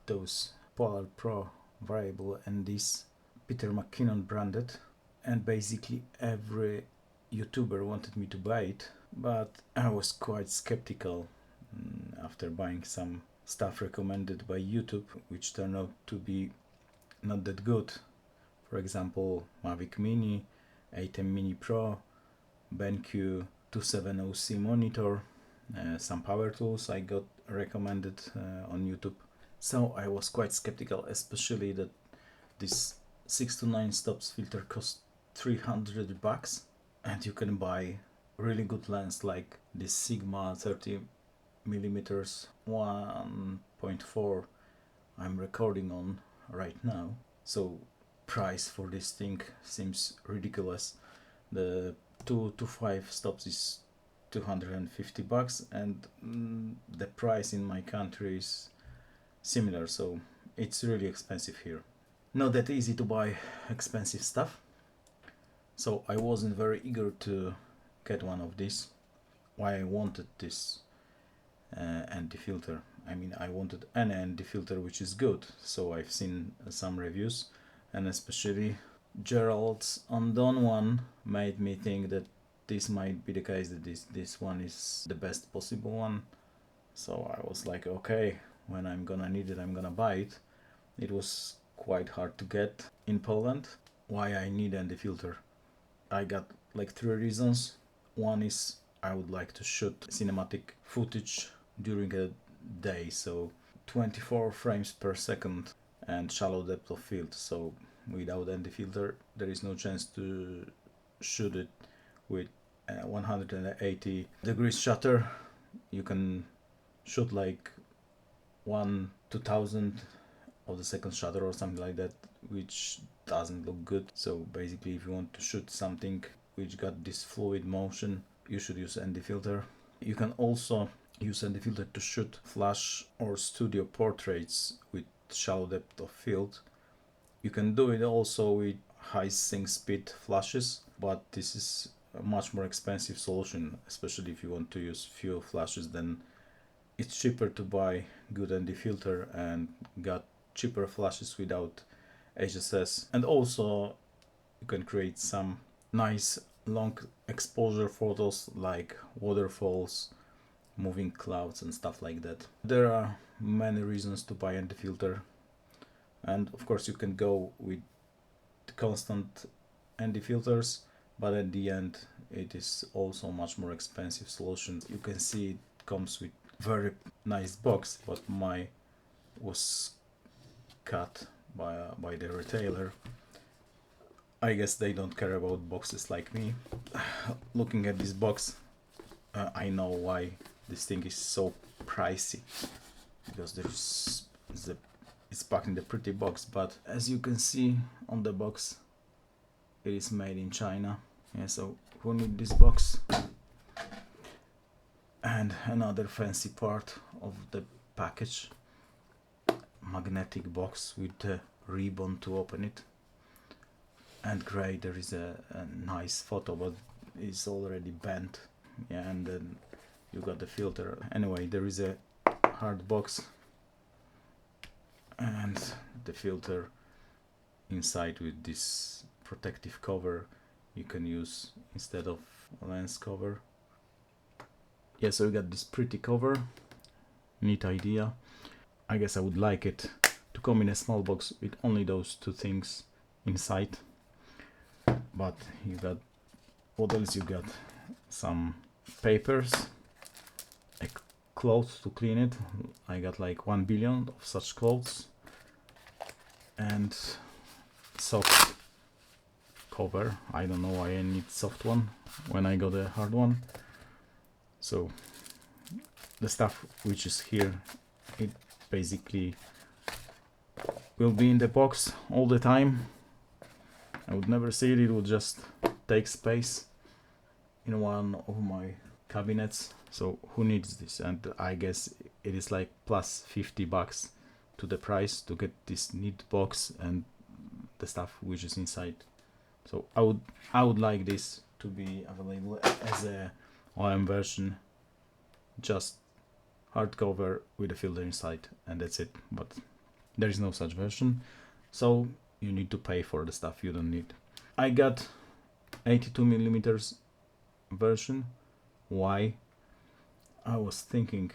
those Polar Pro variable NDs, Peter McKinnon branded, and basically every YouTuber wanted me to buy it, but I was quite skeptical after buying some stuff recommended by YouTube, which turned out to be not that good. For example, Mavic Mini, ATEM Mini Pro, BenQ 270C monitor, some power tools I got recommended on YouTube. So I was quite skeptical, especially that this 6 to 9 stops filter costs $300, and you can buy really good lens like this Sigma 30mm 1.4 I'm recording on right now. So price for this thing seems ridiculous. The 2 to 5 stops is $250, and the price in my country is similar, so it's really expensive here. Not that easy to buy expensive stuff, so I wasn't very eager to get one of these. Why I wanted this anti-filter? I mean, I wanted an anti-filter which is good, so I've seen some reviews, and especially Gerald's undone one made me think that this might be the case, that this one is the best possible one. So I was like, okay, when I'm gonna need it, I'm gonna buy it. It was quite hard to get in Poland. Why I need anti-filter? I got like 3 reasons. One is I would like to shoot cinematic footage during a day, so 24 frames per second and shallow depth of field. So without anti-filter there is no chance to shoot it with 180 degrees shutter. You can shoot like 1/2000 of the second shutter or something like that, which doesn't look good. So basically, if you want to shoot something which got this fluid motion, you should use anti-filter. You can also use anti-filter to shoot flash or studio portraits with shallow depth of field. You can do it also with high sync speed flashes, but this is a much more expensive solution, especially if you want to use few flashes. Then it's cheaper to buy good anti-filter and got cheaper flashes without HSS. And also you can create some nice long exposure photos like waterfalls, moving clouds and stuff like that. There are many reasons to buy anti-filter, and of course you can go with constant anti-filters, but at the end it is also much more expensive solution. You can see it comes with very nice box, but my was cut by the retailer. I guess they don't care about boxes like me. Looking at this box, I know why this thing is so pricey, because it's packed in the pretty box, but as you can see on the box, it is made in China. Yeah, so who need this box? And another fancy part of the package, magnetic box with the ribbon to open it. And great, there is a nice photo, but it's already bent. Yeah, and then you got the filter. Anyway, there is a hard box and the filter inside with this protective cover you can use instead of a lens cover. Yeah, so we got this pretty cover. Neat idea. I guess I would like it to come in a small box with only those 2 things inside. But you got, what else you got? Some papers, a cloth to clean it. I got like 1 billion of such clothes, and soft cover. I don't know why I need soft one when I got a hard one. So the stuff which is here, it basically will be in the box all the time. I would never see it, it would just take space in one of my cabinets. So who needs this? And I guess it is like plus $50 to the price to get this neat box and the stuff which is inside. So I would like this to be available as a OM version, just hardcover with a filter inside, and that's it. But There is no such version, so you need to pay for the stuff you don't need. I got 82mm version. Why? I was thinking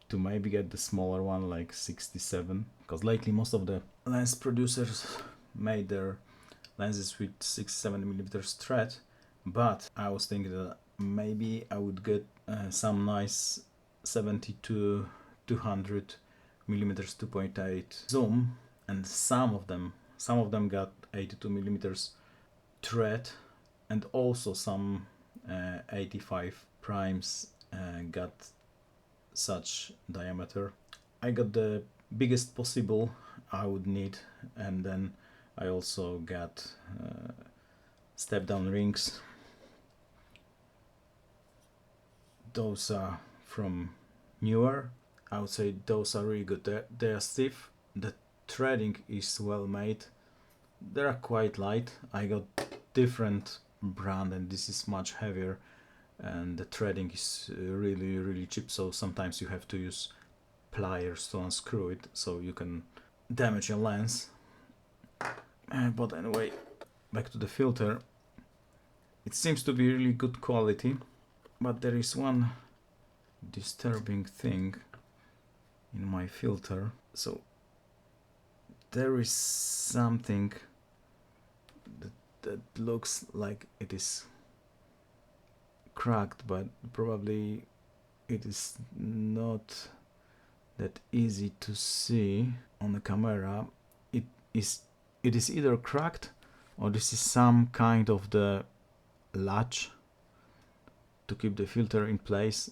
to maybe get the smaller one, like 67, because lately most of the lens producers made their lenses with 67mm thread, but I was thinking that maybe I would get some nice 72 200mm 2.8 zoom, and some of them got 82mm thread, and also some 85 primes got such diameter. I got the biggest possible I would need, and then I also got step down rings. Those are from Newer. I would say those are really good. They are stiff. The threading is well made. They are quite light. I got different brand, and this is much heavier, and the threading is really cheap, so sometimes you have to use pliers to unscrew it, so you can damage your lens. But anyway, back to the filter. It seems to be really good quality, but there is one disturbing thing in my filter. So there is something that looks like it is cracked, but probably it is not that easy to see on the camera. It is either cracked, or this is some kind of the latch to keep the filter in place.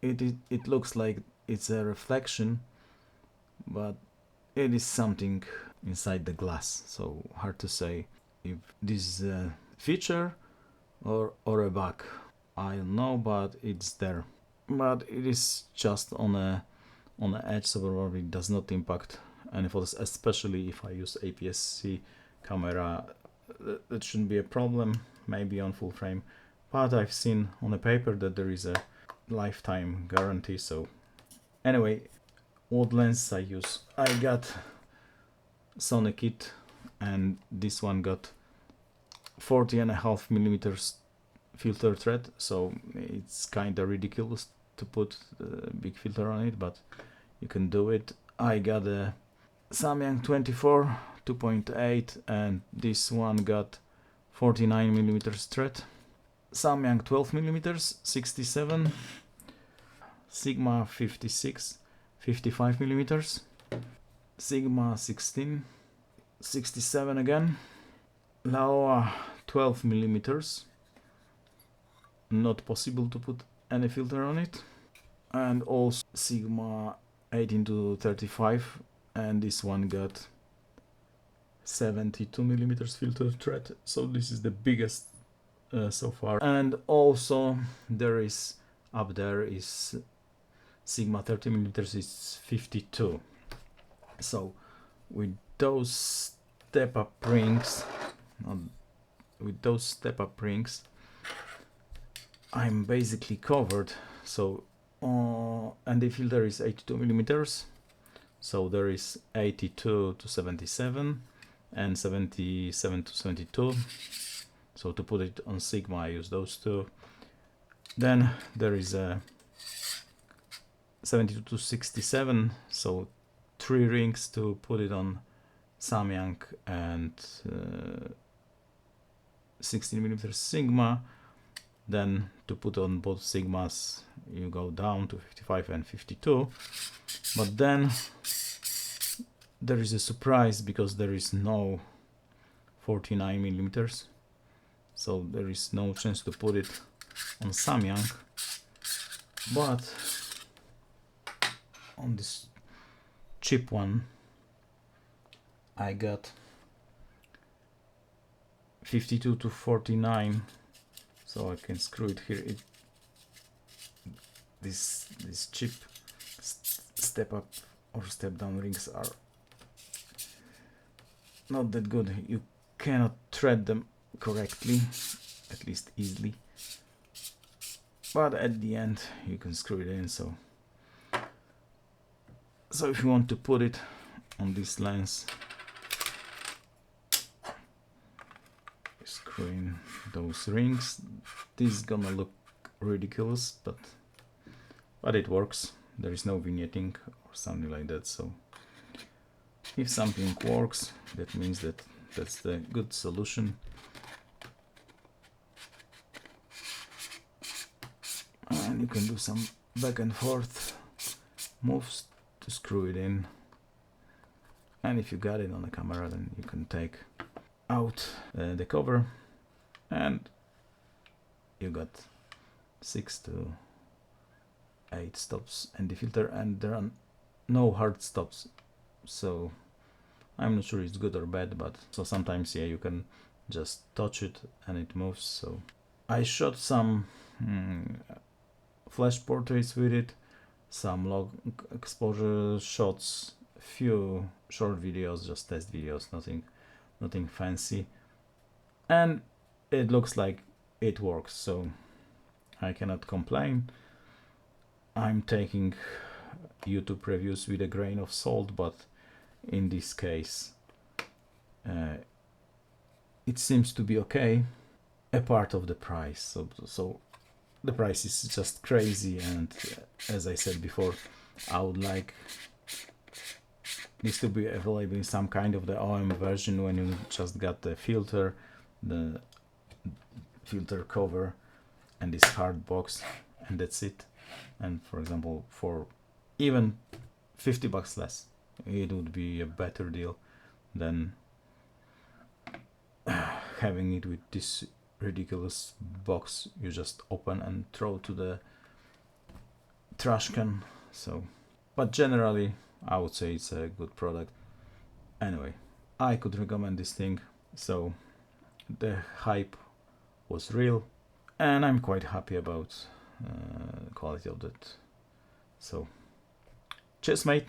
It looks like it's a reflection, but it is something inside the glass, so hard to say if this is a feature or a bug. I don't know, but it's there. But it is just on the edge, so probably does not impact any photos, especially if I use APS-C camera. That shouldn't be a problem, maybe on full frame, but I've seen on the paper that there is a lifetime guarantee. So anyway, what lens I use? I got Sony kit, and this one got 40.5mm filter thread, so it's kind of ridiculous to put a big filter on it, but you can do it. I got a Samyang 24 2.8, and this one got 49mm thread. Samyang 12mm 67, Sigma 56 55mm, Sigma 16 67 again, Laowa 12mm, not possible to put any filter on it, and also Sigma 18 to 35, and this one got 72mm filter thread, so this is the biggest so far. And also there is up there is Sigma 30mm is 52. So with those step-up rings, I'm basically covered. So and the filter is 82mm, so there is 82 to 77 and 77 to 72. So to put it on Sigma, I use those two. Then there is a 72 to 67, so 3 rings to put it on Samyang, and 16mm Sigma. Then to put on both Sigmas, you go down to 55 and 52. But then there is a surprise, because there is no 49mm, so there is no chance to put it on Samyang. But on this cheap one, I got 52 to 49, so I can screw it here. This cheap step up or step down rings are not that good. You cannot thread them correctly, at least easily, but at the end you can screw it in. So So if you want to put it on this lens, screw in those rings. This is gonna look ridiculous, but it works. There is no vignetting or something like that, so if something works, that means that that's the good solution. And you can do some back and forth moves to screw it in. And if you got it on the camera, then you can take out the cover, and you got 6 to 8 stops and the filter, and there are no hard stops, so I'm not sure it's good or bad, but so sometimes, yeah, you can just touch it and it moves. So I shot some flash portraits with it, some long exposure shots, few short videos, just test videos, nothing fancy, and it looks like it works, so I cannot complain. I'm taking YouTube reviews with a grain of salt, but in this case it seems to be okay, apart of the price. So the price is just crazy, and as I said before, I would like this to be available in some kind of the OM version, when you just got the filter cover and this hard box, and that's it. And for example, for even $50 less, it would be a better deal than having it with this ridiculous box you just open and throw to the trash can. So, but generally I would say it's a good product. Anyway, I could recommend this thing, so the hype was real, and I'm quite happy about the quality of that. So cheers, mate.